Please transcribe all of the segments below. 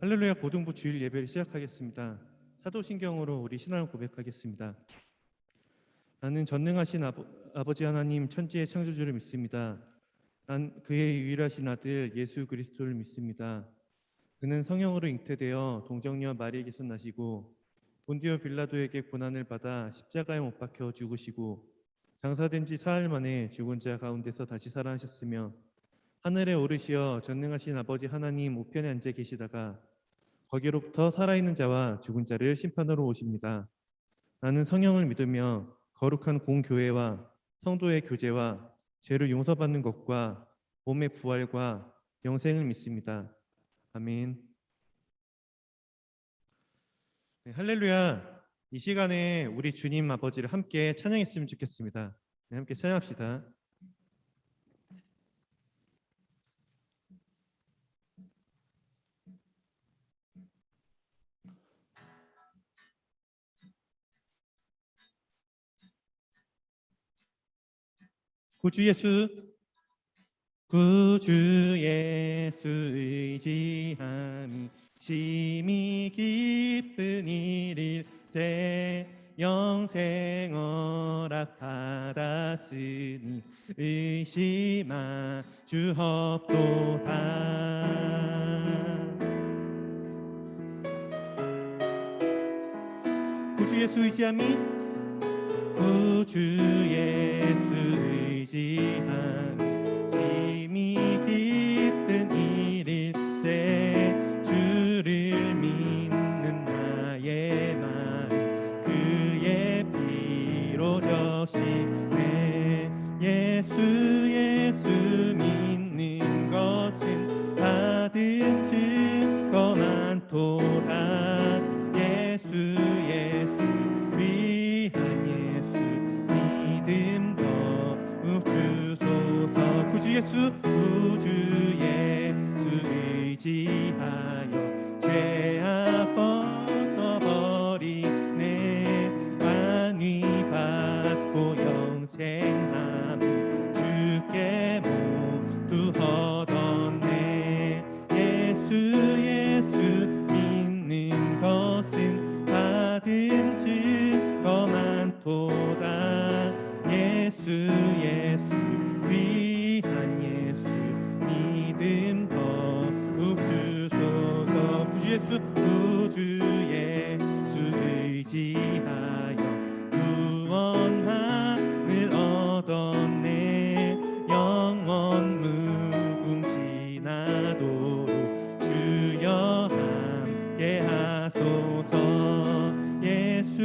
할렐루야 고등부 주일 예배를 시작하겠습니다. 사도신경으로 우리 신앙을 고백하겠습니다. 나는 전능하신 아버지 하나님 천지의 창조주를 믿습니다. 난 그의 유일하신 아들 예수 그리스도를 믿습니다. 그는 성령으로 잉태되어 동정녀 마리에게서 나시고 본디오 빌라도에게 고난을 받아 십자가에 못 박혀 죽으시고 장사된 지 사흘 만에 죽은 자 가운데서 다시 살아나셨으며 하늘에 오르시어 전능하신 아버지 하나님 우편에 앉아 계시다가 거기로부터 살아있는 자와 죽은 자를 심판으로 오십니다. 나는 성령을 믿으며 거룩한 공교회와 성도의 교제와 죄를 용서받는 것과 몸의 부활과 영생을 믿습니다. 아멘. 네, 할렐루야. 이 시간에 우리 주님 아버지를 함께 찬양했으면 좋겠습니다. 네, 함께 찬양합시다. 구주 예수, 구주 예수 의지함이 심히 기쁜 일일세 영생 허락 받았으니 의심하 주옵도다. 구주 예수 의지함이 구주 예수 의지함이 심히 기쁜 일일세 주를 믿는 나의 마음 그의 피로 적시네. 예수 믿는 것은 받은 증거 많도다. 예수 위한 예수 믿음 더욱 주소서. 구주 예수 의지하여 죄악 벗어버리네. 안위 받고 영생함 주께 모두 얻었네. 예수 믿는 것은 받은 증거 많도다. 예수 위한 예수 믿음 더욱 주소서. 구주 예수 의지하여 구원함을 얻었네. 영원 무궁지나도록 주여 함께 하소서. 예수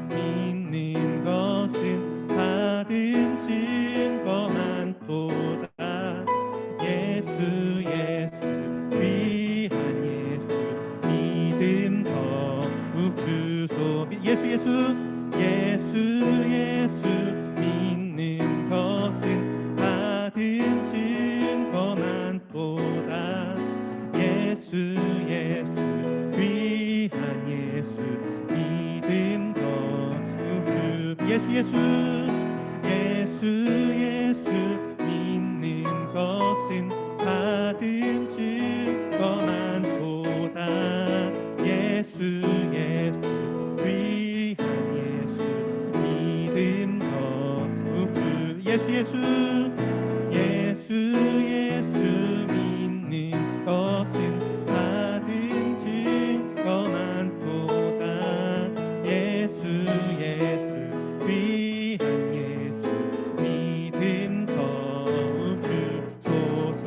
믿는 것은 받은 증거 많도다. 예수 위한 예수 믿음 더욱 주소. 예수 믿는 것은 받은 증거 많도다. 예수 위한 예수 믿음 더욱 예수 믿는 것은 받은 증거 많도다. 예수 위한 예수 믿음 더욱 예수 믿는 것은 받은 증거 많도다. 예수 위한 예수 믿음 더욱 주소서.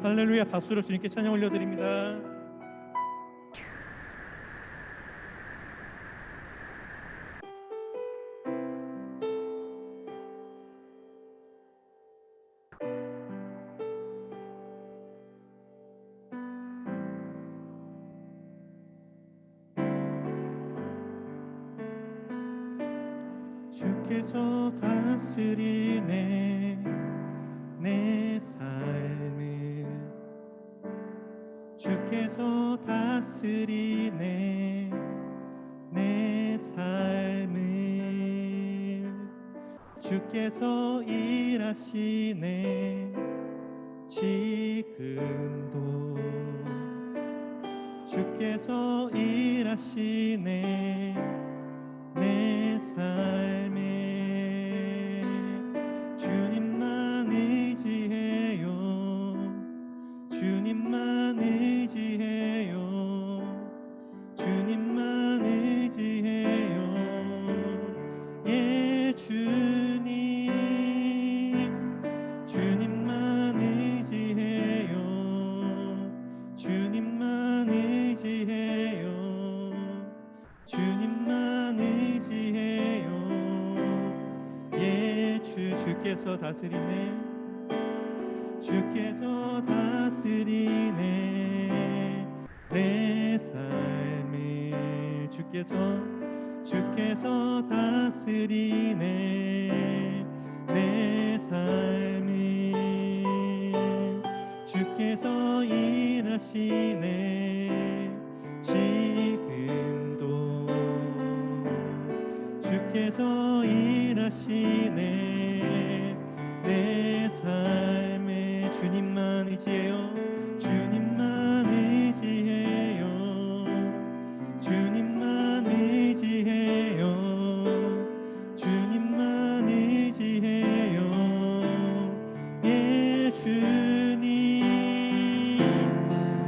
할렐루야. 박수로 주님께 찬양 올려드립니다. 주께서 다스리네 내 삶을. 주께서 다스리네 내 삶을. 주께서 일하시네 지금도. 주께서 일하시네 내 삶에 주님만 의지해요 주님만 의지해요 주님만 의지해요 예 주님만 의지해요 주님만 의지해요 주님만 의지해요 예 주께서 다스리네 주께서 다스리네 내 삶을 주께서 다스리네 내 삶을 주께서 일하시네 지금도 주께서 일하시네 내 삶에 주님만 의지해요 주님만 의지해요 주님만 의지해요 주님만 의지해요 예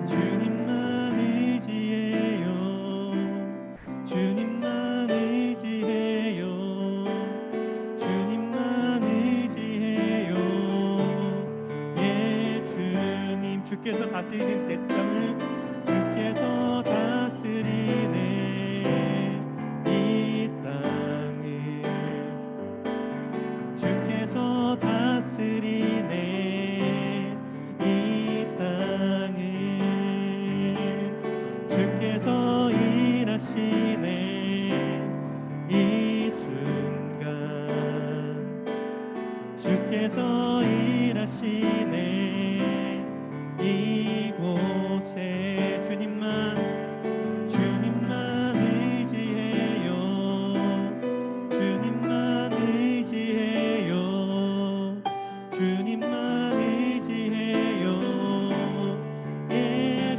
주님만 의지해요 주님만 의지해요 주님만 의지해요 예 주께서 다스리는 내 땅을 주께서 다스리네 이 땅을 주께서 다스리네 이 땅을 주께서 일하시네 이 순간 주께서 일하시네 이곳에 주님만 의지해요 주님만 의지해요 주님만 의지해요 예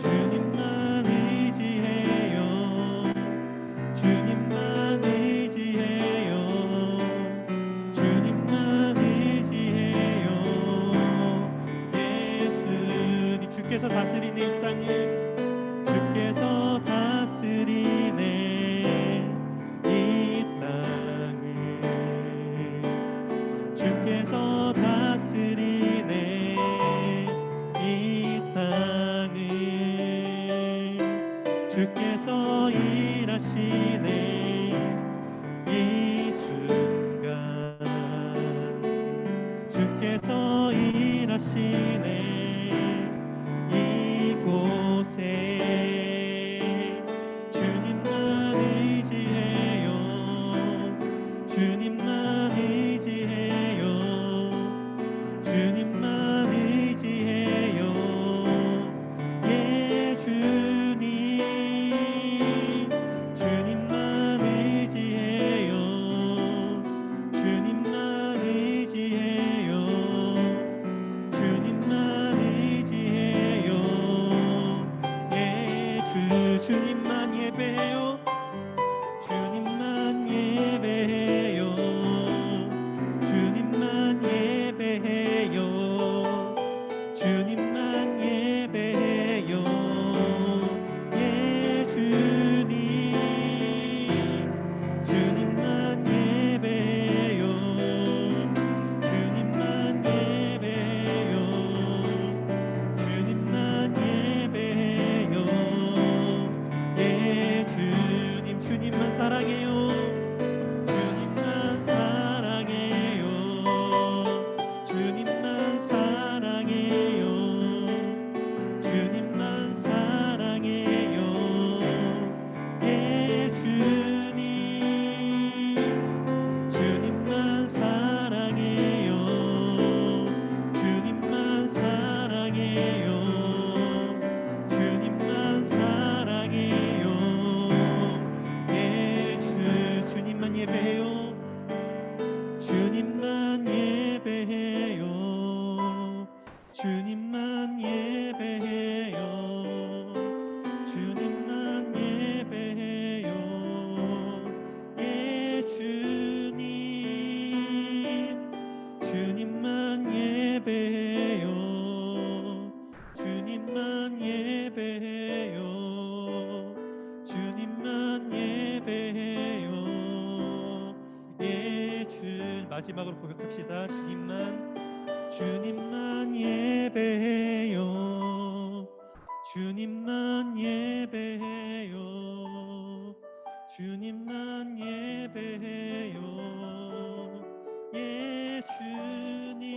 주님만 의지해요 주님만 의지해요 주님만 의지해요 예수님 주께서 다스리네 이 땅을 주께서 다스리네 이 땅을 주께서 다스리네 이 땅을 주께서 일하시네 이 순간 주께서 일하시네 이곳에 주님만 의지해요 주님만 의지해요 주님만 의지해요 예 주님만 의지해요 주님만 의지해요 주님만 의지해요 예 주님만 예배해요 주님만 예배해요 주님만 예배해요 주님만 예배해요 예 주님만 예배해요 주님만 예배해요 주님만 예배해요 예 주님만 사랑해요 주님만 사랑해요 주님만 사랑해요 주님만 사랑해요 예 주님만 사랑해요 주님만 사랑해요 주님만 사랑해요 예 주님만 예배해요 주님만 예배해요 주님만 예배해요 주님만 예배해요. 주님만 예배해요. 주님만 예배해요. 예 주님.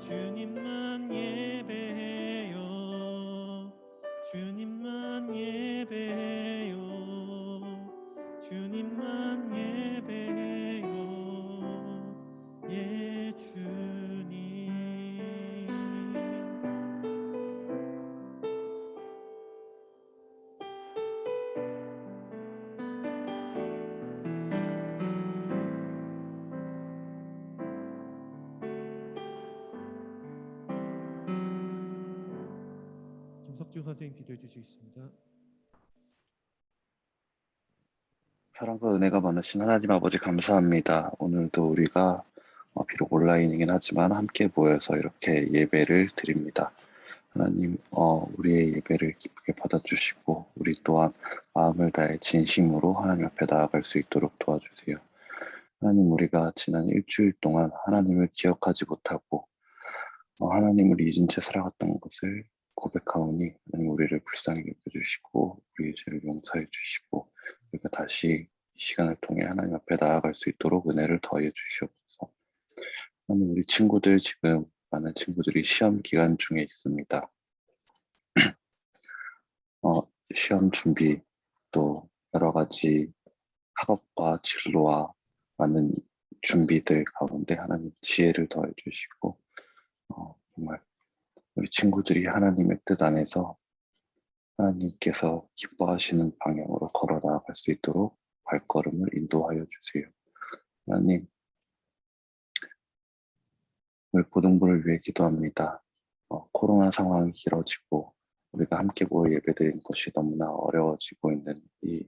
주님만 예배해요. 주님만 예배해요. 주님만 예배해요. 예 주님. 김석준 선생님 기도해 주시겠습니다. 사랑과 은혜가 많으신 하나님 아버지 감사합니다. 오늘도 우리가 비록 온라인이긴 하지만 함께 모여서 이렇게 예배를 드립니다. 하나님, 우리의 예배를 기쁘게 받아주시고 우리 또한 마음을 다해 진심으로 하나님 앞에 나아갈 수 있도록 도와주세요. 하나님, 우리가 지난 일주일 동안 하나님을 기억하지 못하고 하나님을 잊은 채 살아갔던 것을 고백하오니 하나님 우리를 불쌍히 여겨주시고 우리의 죄를 용서해 주시고 우리가 다시 이 시간을 통해 하나님 앞에 나아갈 수 있도록 은혜를 더해 주시옵소서. 하나님, 우리 친구들 지금 많은 친구들이 시험 기간 중에 있습니다. 시험 준비 또 여러 가지 학업과 진로와 많은 준비들 가운데 하나님 지혜를 더해 주시고 정말 우리 친구들이 하나님의 뜻 안에서 하나님께서 기뻐하시는 방향으로 걸어 나아갈 수 있도록 발걸음을 인도하여 주세요. 하나님, 오늘 고등부를 위해 기도합니다. 코로나 상황이 길어지고 우리가 함께 모여 예배드리는 것이 너무나 어려워지고 있는 이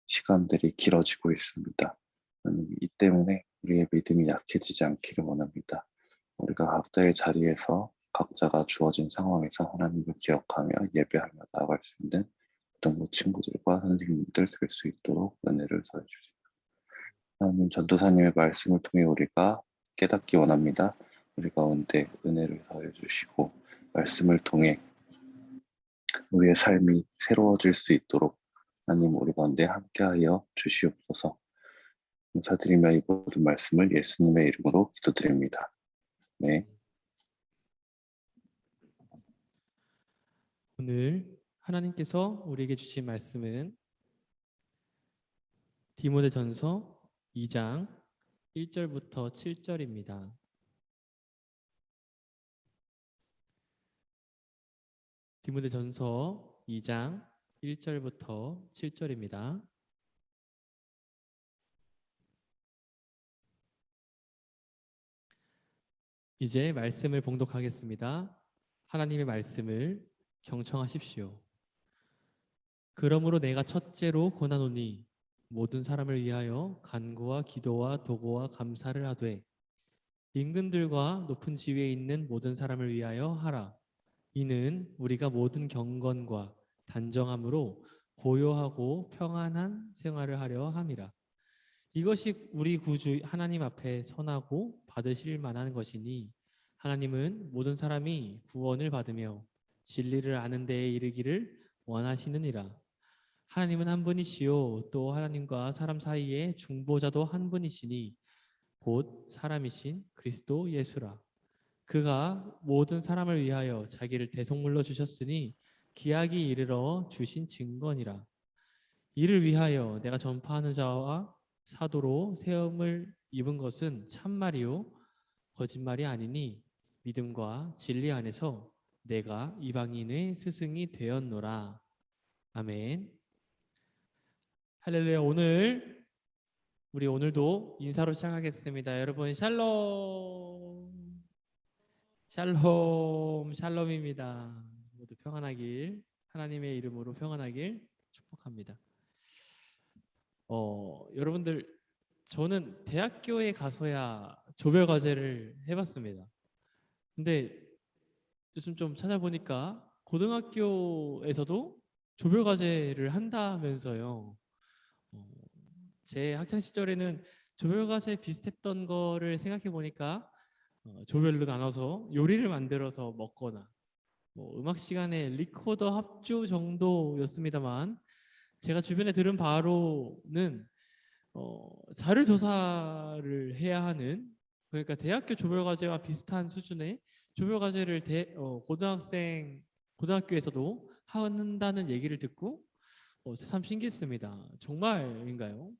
시간들이 길어지고 있습니다. 하나님, 이 때문에 우리의 믿음이 약해지지 않기를 원합니다. 우리가 각자의 자리에서 각자가 주어진 상황에서 하나님을 기억하며 예배하며 나아갈 수 있는 동무 친구들과 선생님들 될 수 있도록 은혜를 더해 주세요. 하나님, 전도사님의 말씀을 통해 우리가 깨닫기 원합니다. 우리 가운데 은혜를 더해 주시고 말씀을 통해 우리의 삶이 새로워질 수 있도록 하나님 우리 가운데 함께하여 주시옵소서. 감사드리며 이 모든 말씀을 예수님의 이름으로 기도드립니다. 네. 오늘 하나님께서 우리에게 주신 말씀은 디모데전서 2장 1절부터 7절입니다. 디모데전서 2장 1절부터 7절입니다. 이제 말씀을 봉독하겠습니다. 하나님의 말씀을 경청하십시오. 그러므로 내가 첫째로 권하노니 모든 사람을 위하여 간구와 기도와 도고와 감사를 하되 임금들과 높은 지위에 있는 모든 사람을 위하여 하라. 이는 우리가 모든 경건과 단정함으로 고요하고 평안한 생활을 하려 함이라. 이것이 우리 구주 하나님 앞에 선하고 받으실 만한 것이니 하나님은 모든 사람이 구원을 받으며 진리를 아는 데에 이르기를 원하시느니라. 하나님은 한 분이시요 또 하나님과 사람 사이에 중보자도 한 분이시니 곧 사람이신 그리스도 예수라. 그가 모든 사람을 위하여 자기를 대속물로 주셨으니 기약이 이르러 주신 증거니라. 이를 위하여 내가 전파하는 자와 사도로 세움을 입은 것은 참말이요 거짓말이 아니니 믿음과 진리 안에서 내가 이방인의 스승이 되었노라. 아멘. 할렐루야. 우리 오늘도 인사로 시작하겠습니다. 여러분 샬롬. 샬롬. 샬롬입니다. 모두 평안하길, 하나님의 이름으로 평안하길 축복합니다. 여러분들, 저는 대학교에 가서야 조별 과제를 해봤습니다. 근데 요즘 좀 찾아보니까 고등학교에서도 조별 과제를 한다면서요. 제 학창 시절에는 조별 과제 비슷했던 거를 생각해 보니까 조별로 나눠서 요리를 만들어서 먹거나 뭐 음악 시간에 리코더 합주 정도였습니다만 제가 주변에 들은 바로는 자료 조사를 해야 하는, 그러니까 대학교 조별과제와 비슷한 수준의 조별과제를 고등학교에서도 한다는 얘기를 듣고 새삼 신기했습니다. 정말인가요?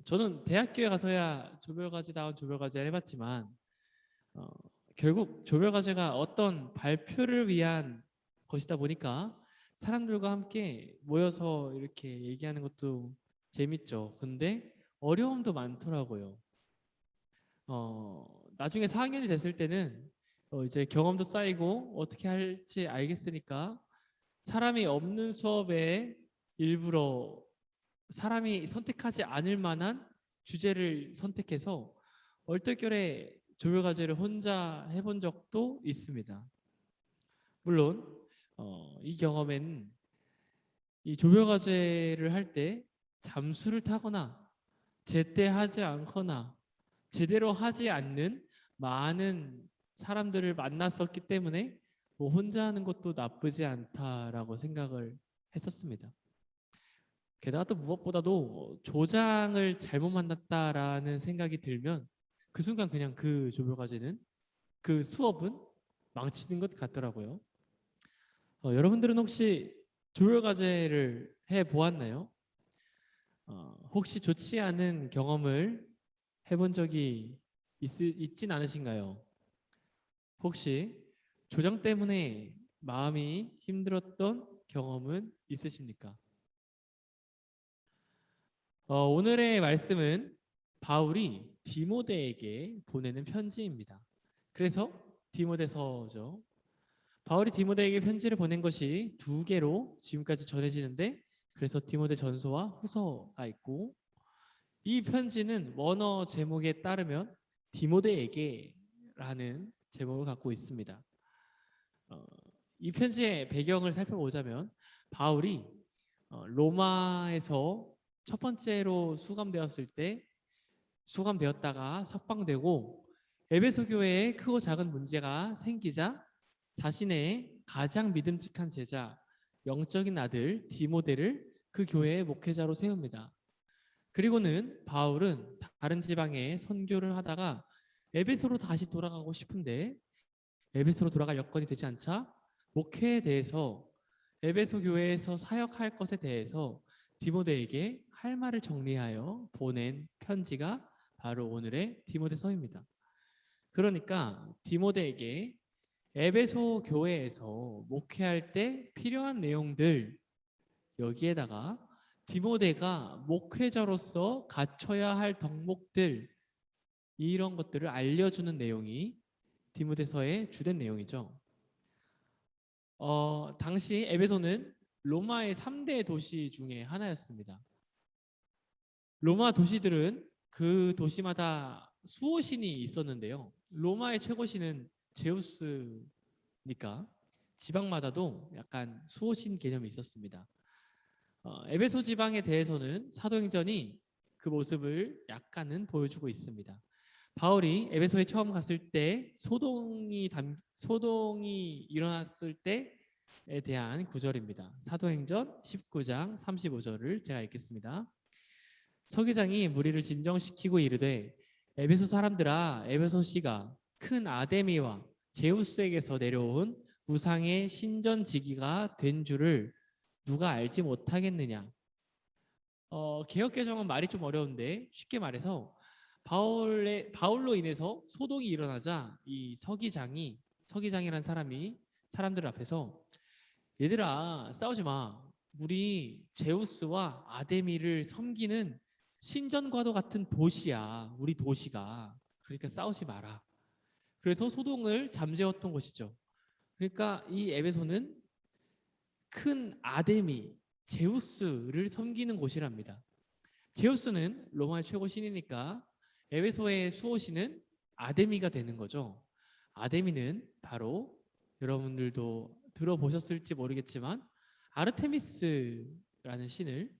저는 대학교에 가서야 조별과제다운 조별과제를 해봤지만 결국 조별과제가 어떤 발표를 위한 것이다 보니까 사람들과 함께 모여서 이렇게 얘기하는 것도 재밌죠. 근데 어려움도 많더라고요. 나중에 4학년이 됐을 때는 이제 경험도 쌓이고 어떻게 할지 알겠으니까 사람이 없는 수업에 일부러 사람이 선택하지 않을 만한 주제를 선택해서 얼떨결에 조별과제를 혼자 해본 적도 있습니다. 물론 이 경험엔 이 조별과제를 할 때 잠수를 타거나 제때 하지 않거나 제대로 하지 않는 많은 사람들을 만났었기 때문에 뭐 혼자 하는 것도 나쁘지 않다라고 생각을 했었습니다. 게다가 또 무엇보다도 조장을 잘못 만났다라는 생각이 들면 그 순간 그냥 그 조별과제는 그 수업은 망치는 것 같더라고요. 여러분들은 혹시 조별과제를 해 보았나요? 혹시 좋지 않은 경험을 해본 적이 있진 않으신가요? 혹시 조장 때문에 마음이 힘들었던 경험은 있으십니까? 오늘의 말씀은 바울이 디모데에게 보내는 편지입니다. 그래서 디모데서죠. 바울이 디모데에게 편지를 보낸 것이 두 개로 지금까지 전해지는데, 그래서 디모데 전서와 후서가 있고, 이 편지는 원어 제목에 따르면 디모데에게라는 제목을 갖고 있습니다. 이 편지의 배경을 살펴보자면 바울이 로마에서 첫 번째로 수감되었다가 석방되고 에베소 교회에 크고 작은 문제가 생기자 자신의 가장 믿음직한 제자, 영적인 아들 디모데를 그 교회의 목회자로 세웁니다. 그리고는 바울은 다른 지방에 선교를 하다가 에베소로 다시 돌아가고 싶은데 에베소로 돌아갈 여건이 되지 않자 목회에 대해서, 에베소 교회에서 사역할 것에 대해서 디모데에게 할 말을 정리하여 보낸 편지가 바로 오늘의 디모데서입니다. 그러니까 디모데에게 에베소 교회에서 목회할 때 필요한 내용들, 여기에다가 디모데가 목회자로서 갖춰야 할 덕목들, 이런 것들을 알려주는 내용이 디모데서의 주된 내용이죠. 당시 에베소는 로마의 3대 도시 중에 하나였습니다. 로마 도시들은 그 도시마다 수호신이 있었는데요. 로마의 최고신은 제우스니까 지방마다도 약간 수호신 개념이 있었습니다. 에베소 지방에 대해서는 사도행전이 그 모습을 약간은 보여주고 있습니다. 바울이 에베소에 처음 갔을 때 소동이 일어났을 때에 대한 구절입니다. 사도행전 19장 35절을 제가 읽겠습니다. 서기장이 무리를 진정시키고 이르되 에베소 사람들아, 에베소시가 큰 아데미와 제우스에게서 내려온 우상의 신전지기가 된 줄을 누가 알지 못하겠느냐. 개역개정은 말이 좀 어려운데 쉽게 말해서 바울로 인해서 소동이 일어나자 이 서기장이라는 사람이 사람들 앞에서 얘들아 싸우지 마. 우리 제우스와 아데미를 섬기는 신전과도 같은 도시야. 우리 도시가. 그러니까 싸우지 마라. 그래서 소동을 잠재웠던 것이죠. 그러니까 이 에베소는 큰 아데미, 제우스를 섬기는 곳이랍니다. 제우스는 로마의 최고 신이니까 에베소의 수호신은 아데미가 되는 거죠. 아데미는 바로 여러분들도 들어보셨을지 모르겠지만 아르테미스라는 신을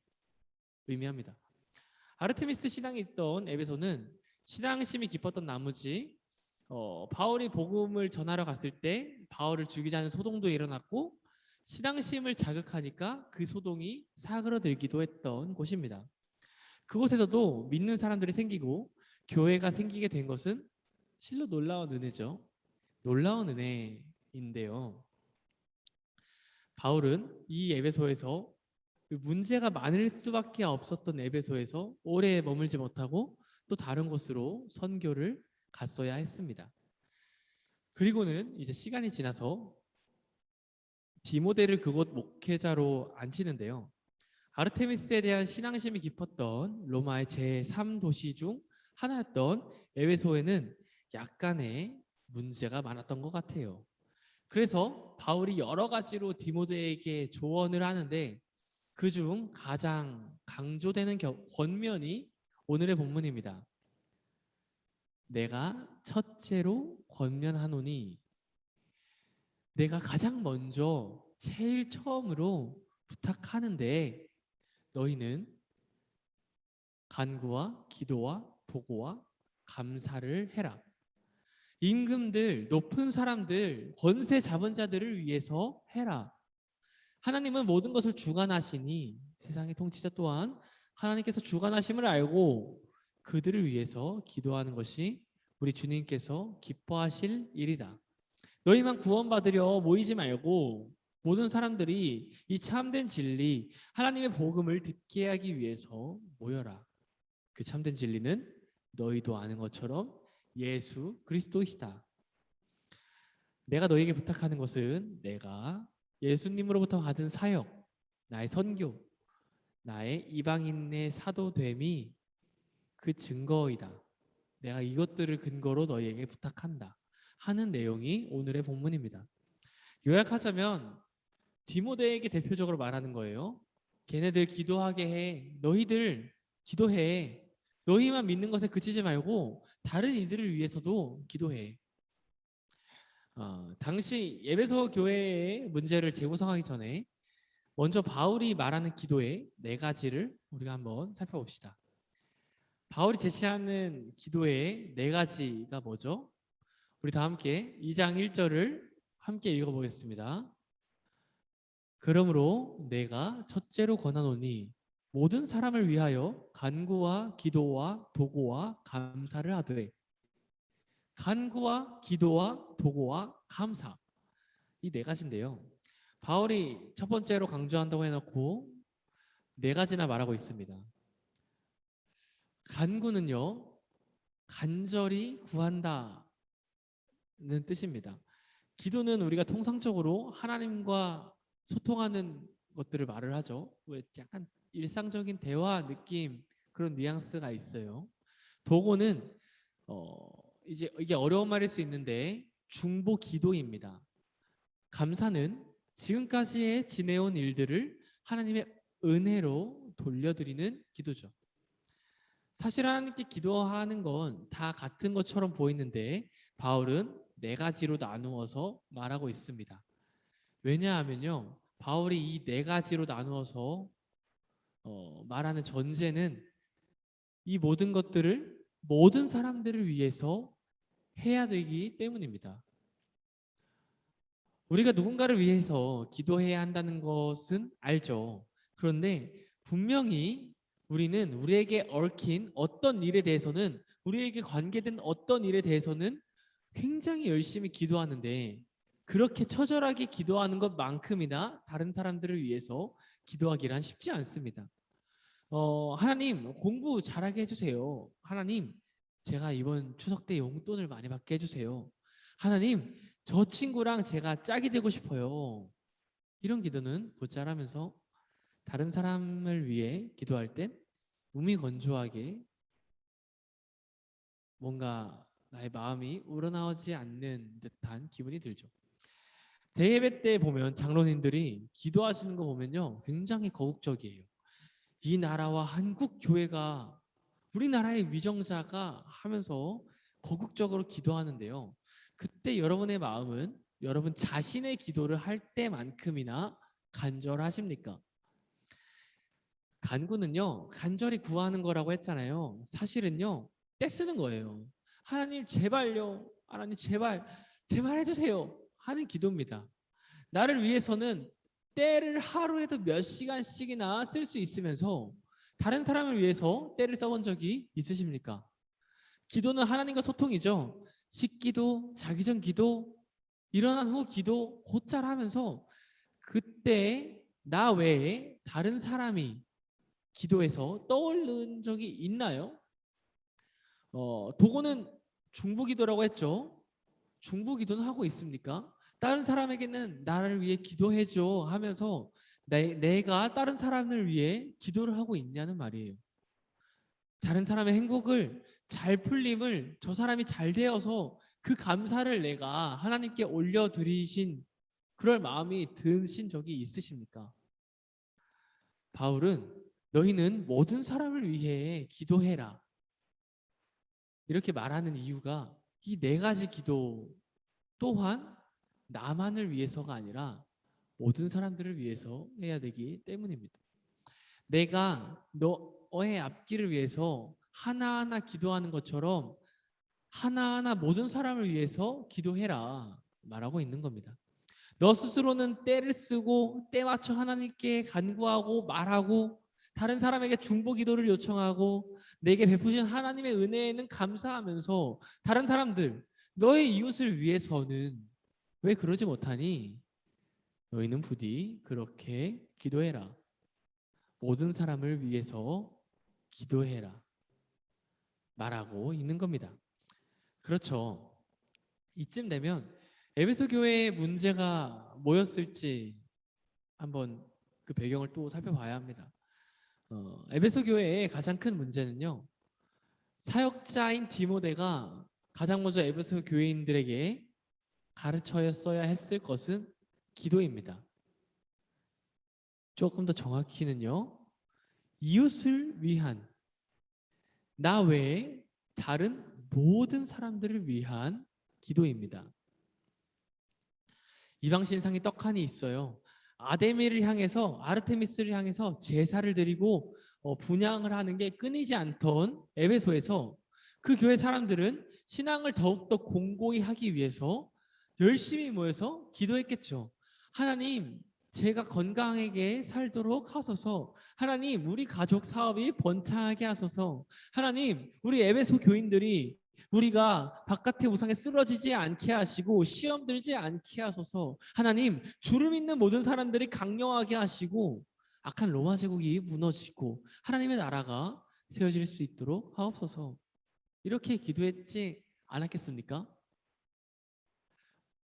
의미합니다. 아르테미스 신앙이 있던 에베소는 신앙심이 깊었던 나머지 바울이 복음을 전하러 갔을 때 바울을 죽이지 않은 소동도 일어났고 신앙심을 자극하니까 그 소동이 사그러들기도 했던 곳입니다. 그곳에서도 믿는 사람들이 생기고 교회가 생기게 된 것은 실로 놀라운 은혜죠. 놀라운 은혜인데요. 바울은 이 에베소에서 문제가 많을 수밖에 없었던 에베소에서 오래 머물지 못하고 또 다른 곳으로 선교를 갔어야 했습니다. 그리고는 이제 시간이 지나서 디모데를 그곳 목회자로 앉히는데요. 아르테미스에 대한 신앙심이 깊었던 로마의 제3도시 중 하나였던 에베소에는 약간의 문제가 많았던 것 같아요. 그래서 바울이 여러 가지로 디모데에게 조언을 하는데 그중 가장 강조되는 권면이 오늘의 본문입니다. 내가 첫째로 권면하노니, 내가 가장 먼저 제일 처음으로 부탁하는데 너희는 간구와 기도와 도구와 감사를 해라. 임금들, 높은 사람들, 권세 잡은 자들을 위해서 해라. 하나님은 모든 것을 주관하시니 세상의 통치자 또한 하나님께서 주관하심을 알고 그들을 위해서 기도하는 것이 우리 주님께서 기뻐하실 일이다. 너희만 구원받으려 모이지 말고 모든 사람들이 이 참된 진리, 하나님의 복음을 듣게 하기 위해서 모여라. 그 참된 진리는 너희도 아는 것처럼 예수 그리스도이시다. 내가 너희에게 부탁하는 것은 내가 예수님으로부터 받은 사역, 나의 선교, 나의 이방인의 사도됨이 그 증거이다. 내가 이것들을 근거로 너희에게 부탁한다 하는 내용이 오늘의 본문입니다. 요약하자면 디모데에게 대표적으로 말하는 거예요. 걔네들 기도하게 해. 너희들 기도해. 너희만 믿는 것에 그치지 말고 다른 이들을 위해서도 기도해. 당시 에베소 교회의 문제를 재구성하기 전에 먼저 바울이 말하는 기도의 4가지를 우리가 한번 살펴봅시다. 바울이 제시하는 기도의 4가지가 뭐죠? 우리 다 함께 2장 1절을 함께 읽어보겠습니다. 그러므로 내가 첫째로 권하노니 모든 사람을 위하여 간구와 기도와 도구와 감사를 하되. 간구와 기도와 도구와 감사, 이 4가지인데요. 바울이 첫 번째로 강조한다고 해놓고 4가지나 말하고 있습니다. 간구는요, 간절히 구한다는 뜻입니다. 기도는 우리가 통상적으로 하나님과 소통하는 것들을 말을 하죠. 왜 약간 일상적인 대화 느낌, 그런 뉘앙스가 있어요. 도구는 이제 이게 어려운 말일 수 있는데 중보 기도입니다. 감사는 지금까지의 지내온 일들을 하나님의 은혜로 돌려드리는 기도죠. 사실 하나님께 기도하는 건 다 같은 것처럼 보이는데 바울은 4가지로 나누어서 말하고 있습니다. 왜냐하면요, 바울이 이 4가지로 나누어서 말하는 전제는 이 모든 것들을 모든 사람들을 위해서 해야 되기 때문입니다. 우리가 누군가를 위해서 기도해야 한다는 것은 알죠. 그런데 분명히 우리는 우리에게 얽힌 어떤 일에 대해서는, 우리에게 관계된 어떤 일에 대해서는 굉장히 열심히 기도하는데 그렇게 처절하게 기도하는 것만큼이나 다른 사람들을 위해서 기도하기란 쉽지 않습니다. 하나님 공부 잘하게 해주세요. 하나님 제가 이번 추석 때 용돈을 많이 받게 해주세요. 하나님 저 친구랑 제가 짝이 되고 싶어요. 이런 기도는 곧잘하면서 다른 사람을 위해 기도할 땐 몸이 건조하게 뭔가 나의 마음이 우러나오지 않는 듯한 기분이 들죠. 대예배 때 보면 장로님들이 기도하시는 거 보면요, 굉장히 거국적이에요. 이 나라와 한국 교회가 우리나라의 위정자가 하면서 거국적으로 기도하는데요. 그때 여러분의 마음은 여러분 자신의 기도를 할 때만큼이나 간절하십니까? 간구는요, 간절히 구하는 거라고 했잖아요. 사실은요, 떼쓰는 거예요. 하나님 제발요. 하나님 제발 해주세요. 하는 기도입니다. 나를 위해서는 때를 하루에도 몇 시간씩이나 쓸 수 있으면서 다른 사람을 위해서 때를 써본 적이 있으십니까? 기도는 하나님과 소통이죠. 식기도, 자기 전 기도, 일어난 후 기도 곧잘 하면서 그때 나 외에 다른 사람이 기도해서 떠오른 적이 있나요? 도고는 중보기도라고 했죠. 중보기도는 하고 있습니까? 다른 사람에게는 나를 위해 기도해줘 하면서 내가 다른 사람을 위해 기도를 하고 있냐는 말이에요. 다른 사람의 행복을 잘 풀림을 저 사람이 잘 되어서 그 감사를 내가 하나님께 올려드리신 그럴 마음이 드신 적이 있으십니까? 바울은 너희는 모든 사람을 위해 기도해라. 이렇게 말하는 이유가 이 네 가지 기도 또한 나만을 위해서가 아니라 모든 사람들을 위해서 해야 되기 때문입니다. 내가 너의 앞길을 위해서 하나하나 기도하는 것처럼 하나하나 모든 사람을 위해서 기도해라 말하고 있는 겁니다. 너 스스로는 때를 쓰고 때 맞춰 하나님께 간구하고 말하고 다른 사람에게 중보 기도를 요청하고 내게 베푸신 하나님의 은혜에는 감사하면서 다른 사람들 너의 이웃을 위해서는 왜 그러지 못하니? 너희는 부디 그렇게 기도해라. 모든 사람을 위해서 기도해라 말하고 있는 겁니다. 그렇죠. 이쯤 되면 에베소 교회의 문제가 뭐였을지 한번 그 배경을 또 살펴봐야 합니다. 에베소 교회의 가장 큰 문제는요. 사역자인 디모데가 가장 먼저 에베소 교회인들에게 가르쳐야 했을 것은 기도입니다. 조금 더 정확히는요. 이웃을 위한 나 외에 다른 모든 사람들을 위한 기도입니다. 이방신상이 떡하니 있어요. 아데미를 향해서 아르테미스를 향해서 제사를 드리고 분향을 하는 게 끊이지 않던 에베소에서 그 교회 사람들은 신앙을 더욱더 공고히 하기 위해서 열심히 모여서 기도했겠죠. 하나님, 제가 건강하게 살도록 하소서. 하나님, 우리 가족 사업이 번창하게 하소서. 하나님, 우리 에베소 교인들이 우리가 바깥의 우상에 쓰러지지 않게 하시고 시험 들지 않게 하소서. 하나님, 주를 믿는 모든 사람들이 강령하게 하시고 악한 로마 제국이 무너지고 하나님의 나라가 세워질 수 있도록 하옵소서. 이렇게 기도했지 않았겠습니까?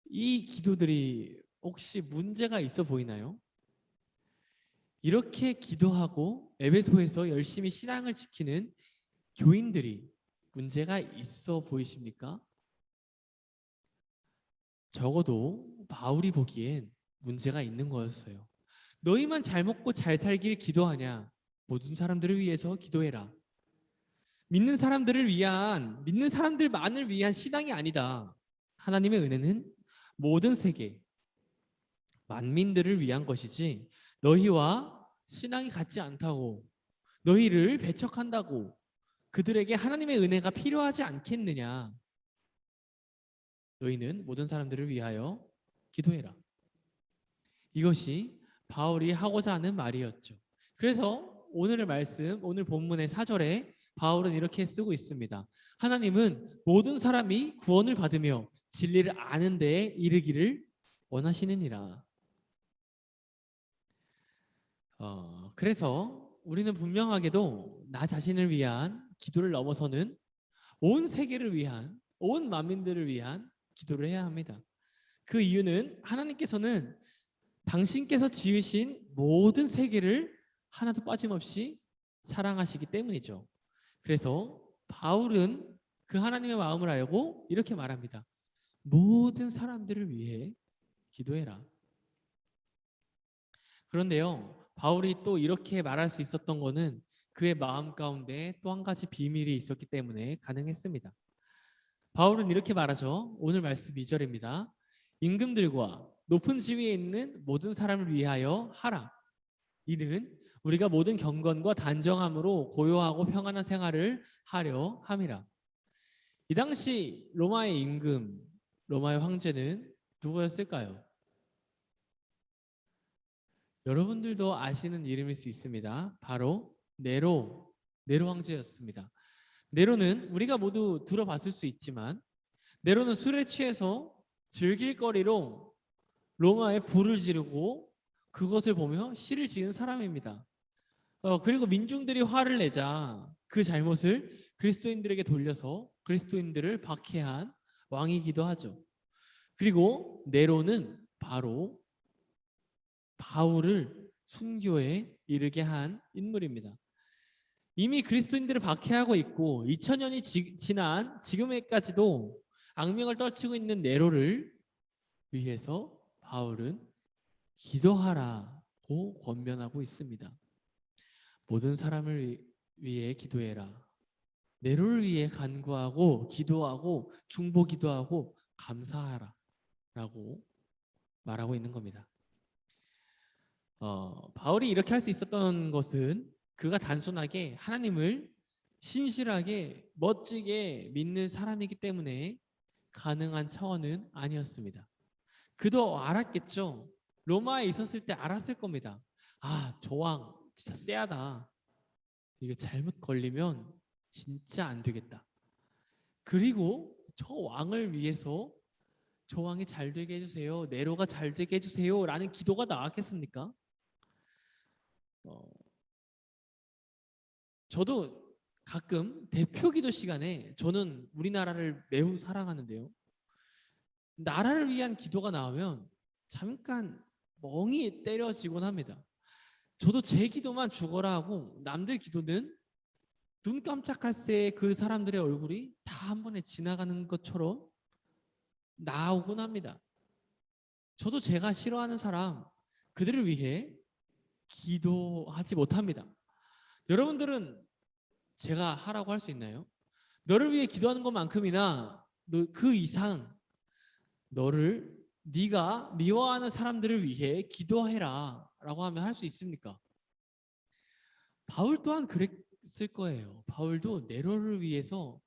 이 기도들이 혹시 문제가 있어 보이나요? 이렇게 기도하고 에베소에서 열심히 신앙을 지키는 교인들이 문제가 있어 보이십니까? 적어도 바울이 보기엔 문제가 있는 거였어요. 너희만 잘 먹고 잘 살길 기도하냐? 모든 사람들을 위해서 기도해라. 믿는 사람들만을 위한 신앙이 아니다. 하나님의 은혜는 모든 세계 만민들을 위한 것이지 너희와 신앙이 같지 않다고 너희를 배척한다고 그들에게 하나님의 은혜가 필요하지 않겠느냐. 너희는 모든 사람들을 위하여 기도해라. 이것이 바울이 하고자 하는 말이었죠. 그래서 오늘 본문의 4절에 바울은 이렇게 쓰고 있습니다. 하나님은 모든 사람이 구원을 받으며 진리를 아는 데에 이르기를 원하시느니라. 그래서 우리는 분명하게도 나 자신을 위한 기도를 넘어서는 온 세계를 위한, 온 만민들을 위한 기도를 해야 합니다. 그 이유는 하나님께서는 당신께서 지으신 모든 세계를 하나도 빠짐없이 사랑하시기 때문이죠. 그래서 바울은 그 하나님의 마음을 알고 이렇게 말합니다. 모든 사람들을 위해 기도해라. 그런데요, 바울이 또 이렇게 말할 수 있었던 것은 그의 마음 가운데 또 한 가지 비밀이 있었기 때문에 가능했습니다. 바울은 이렇게 말하죠. 오늘 말씀 2절입니다. 임금들과 높은 지위에 있는 모든 사람을 위하여 하라. 이는 우리가 모든 경건과 단정함으로 고요하고 평안한 생활을 하려 함이라. 이 당시 로마의 임금, 로마의 황제는 누구였을까요? 여러분들도 아시는 이름일 수 있습니다. 바로 네로 황제였습니다. 네로는 우리가 모두 들어봤을 수 있지만 네로는 술에 취해서 즐길 거리로 로마에 불을 지르고 그것을 보며 시를 지은 사람입니다. 그리고 민중들이 화를 내자 그 잘못을 그리스도인들에게 돌려서 그리스도인들을 박해한 왕이기도 하죠. 그리고 네로는 바로 바울을 순교에 이르게 한 인물입니다. 이미 그리스도인들을 박해하고 있고 2000년이 지난 지금까지도 악명을 떨치고 있는 네로를 위해서 바울은 기도하라고 권면하고 있습니다. 모든 사람을 위해 기도해라. 네로를 위해 간구하고 기도하고 중보기도하고 감사하라 라고 말하고 있는 겁니다. 바울이 이렇게 할 수 있었던 것은 그가 단순하게 하나님을 신실하게 멋지게 믿는 사람이기 때문에 가능한 차원은 아니었습니다. 그도 알았겠죠. 로마에 있었을 때 알았을 겁니다. 아, 저 왕 진짜 쎄하다. 이거 잘못 걸리면 진짜 안 되겠다. 그리고 저 왕을 위해서 저 왕이 잘 되게 해주세요. 네로가 잘 되게 해주세요. 라는 기도가 나왔겠습니까? 저도 가끔 대표 기도 시간에 저는 우리나라를 매우 사랑하는데요. 나라를 위한 기도가 나오면 잠깐 멍이 때려지곤 합니다. 저도 제 기도만 죽어라 하고 남들 기도는 눈 깜짝할 새에 그 사람들의 얼굴이 다 한 번에 지나가는 것처럼 나오곤 합니다. 저도 제가 싫어하는 사람 그들을 위해 기도하지 못합니다. 여러분들은 제가 하라고 할 수 있나요? 너를 위해 기도하는 것만큼이나 그 이상 네가 미워하는 사람들을 위해 기도해라 라고 하면 할 수 있습니까? 바울 또한 그랬을 거예요. 바울도 네로를 위해서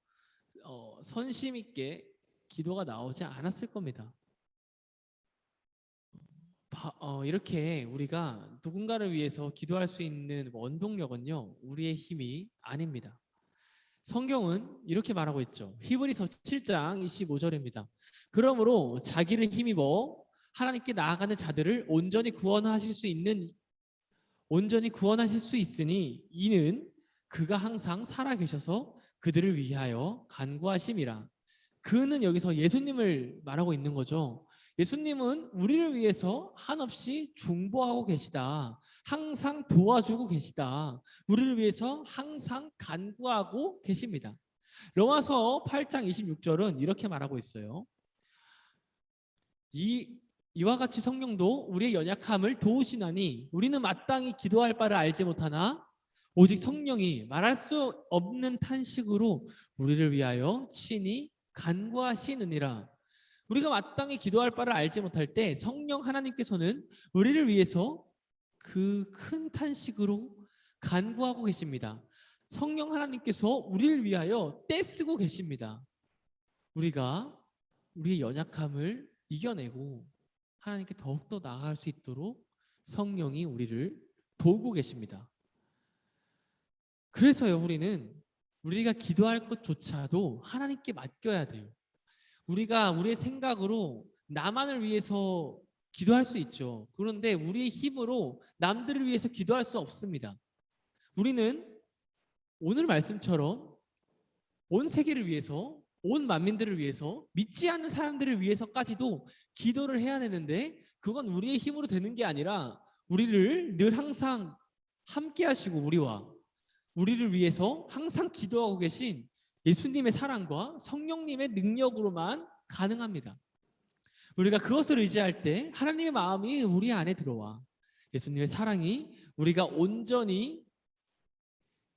선심 있게 기도가 나오지 않았을 겁니다. 이렇게 우리가 누군가를 위해서 기도할 수 있는 원동력은요, 우리의 힘이 아닙니다. 성경은 이렇게 말하고 있죠. 히브리서 7장 25절입니다. 그러므로 자기를 힘입어 하나님께 나아가는 자들을 온전히 구원하실 수 있으니 이는 그가 항상 살아 계셔서 그들을 위하여 간구하심이라. 그는 여기서 예수님을 말하고 있는 거죠. 예수님은 우리를 위해서 한없이 중보하고 계시다. 항상 도와주고 계시다. 우리를 위해서 항상 간구하고 계십니다. 로마서 8장 26절은 이렇게 말하고 있어요. 이와 같이 성령도 우리의 연약함을 도우시나니 우리는 마땅히 기도할 바를 알지 못하나 오직 성령이 말할 수 없는 탄식으로 우리를 위하여 친히 간구하시느니라. 우리가 마땅히 기도할 바를 알지 못할 때 성령 하나님께서는 우리를 위해서 그 큰 탄식으로 간구하고 계십니다. 성령 하나님께서 우리를 위하여 떼쓰고 계십니다. 우리가 우리의 연약함을 이겨내고 하나님께 더욱더 나아갈 수 있도록 성령이 우리를 도우고 계십니다. 그래서요, 우리가 기도할 것조차도 하나님께 맡겨야 돼요. 우리가 우리의 생각으로 나만을 위해서 기도할 수 있죠. 그런데 우리의 힘으로 남들을 위해서 기도할 수 없습니다. 우리는 오늘 말씀처럼 온 세계를 위해서, 온 만민들을 위해서, 믿지 않는 사람들을 위해서까지도 기도를 해야 되는데 그건 우리의 힘으로 되는 게 아니라 우리를 늘 항상 함께 하시고 우리를 위해서 항상 기도하고 계신 예수님의 사랑과 성령님의 능력으로만 가능합니다. 우리가 그것을 의지할 때 하나님의 마음이 우리 안에 들어와 예수님의 사랑이 우리가 온전히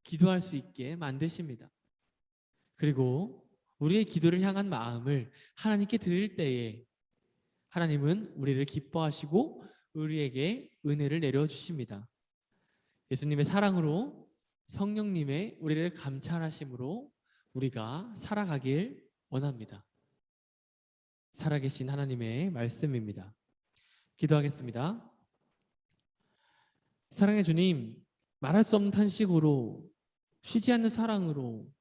기도할 수 있게 만드십니다. 그리고 우리의 기도를 향한 마음을 하나님께 드릴 때에 하나님은 우리를 기뻐하시고 우리에게 은혜를 내려주십니다. 예수님의 사랑으로 성령님의 우리를 감찰하심으로 우리가 살아가길 원합니다. 살아계신 하나님의 말씀입니다. 기도하겠습니다. 사랑의 주님, 말할 수 없는 탄식으로, 쉬지 않는 사랑으로,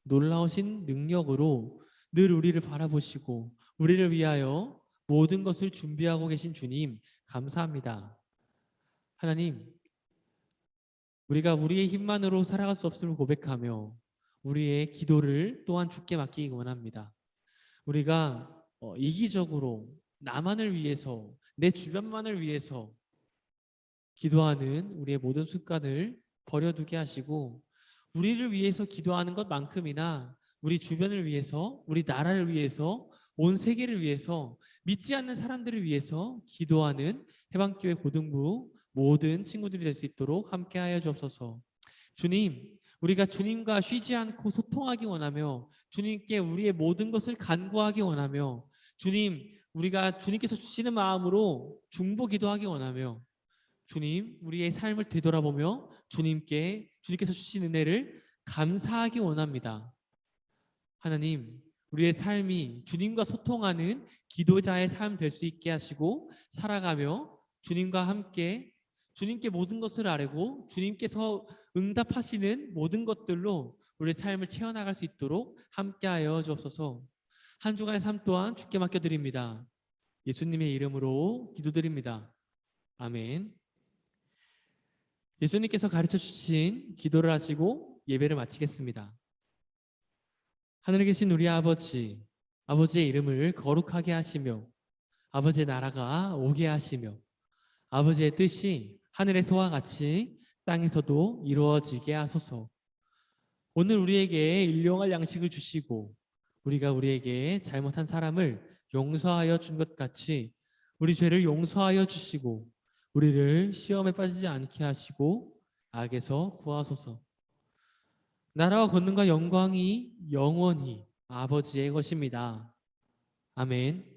놀라우신 능력으로 늘 우리를 바라보시고 우리를 위하여 모든 것을 준비하고 계신 주님, 감사합니다. 하나님, 우리가 우리의 힘만으로 살아갈 수 없음을 고백하며 우리의 기도를 또한 주께 맡기기 원합니다. 우리가 이기적으로 나만을 위해서, 내 주변만을 위해서 기도하는 우리의 모든 습관을 버려두게 하시고 우리를 위해서 기도하는 것만큼이나 우리 주변을 위해서, 우리 나라를 위해서, 온 세계를 위해서, 믿지 않는 사람들을 위해서 기도하는 해방교회 고등부 모든 친구들이 될 수 있도록 함께하여 주옵소서. 주님, 우리가 주님과 쉬지 않고 소통하기 원하며 주님께 우리의 모든 것을 간구하기 원하며 주님, 우리가 주님께서 주시는 마음으로 중보 기도하기 원하며 주님, 우리의 삶을 되돌아보며 주님께서 주신 은혜를 감사하기 원합니다. 하나님, 우리의 삶이 주님과 소통하는 기도자의 삶 될 수 있게 하시고 살아가며 주님과 함께 주님께 모든 것을 아뢰고 주님께서 응답하시는 모든 것들로 우리의 삶을 채워나갈 수 있도록 함께하여 주옵소서. 한 주간의 삶 또한 주께 맡겨드립니다. 예수님의 이름으로 기도드립니다. 아멘. 예수님께서 가르쳐 주신 기도를 하시고 예배를 마치겠습니다. 하늘에 계신 우리 아버지, 아버지의 이름을 거룩하게 하시며 아버지의 나라가 오게 하시며 아버지의 뜻이 하늘에서와 같이 땅에서도 이루어지게 하소서. 오늘 우리에게 일용할 양식을 주시고 우리가 우리에게 잘못한 사람을 용서하여 준 것 같이 우리 죄를 용서하여 주시고 우리를 시험에 빠지지 않게 하시고 악에서 구하소서. 나라와 권능과 영광이 영원히 아버지의 것입니다. 아멘.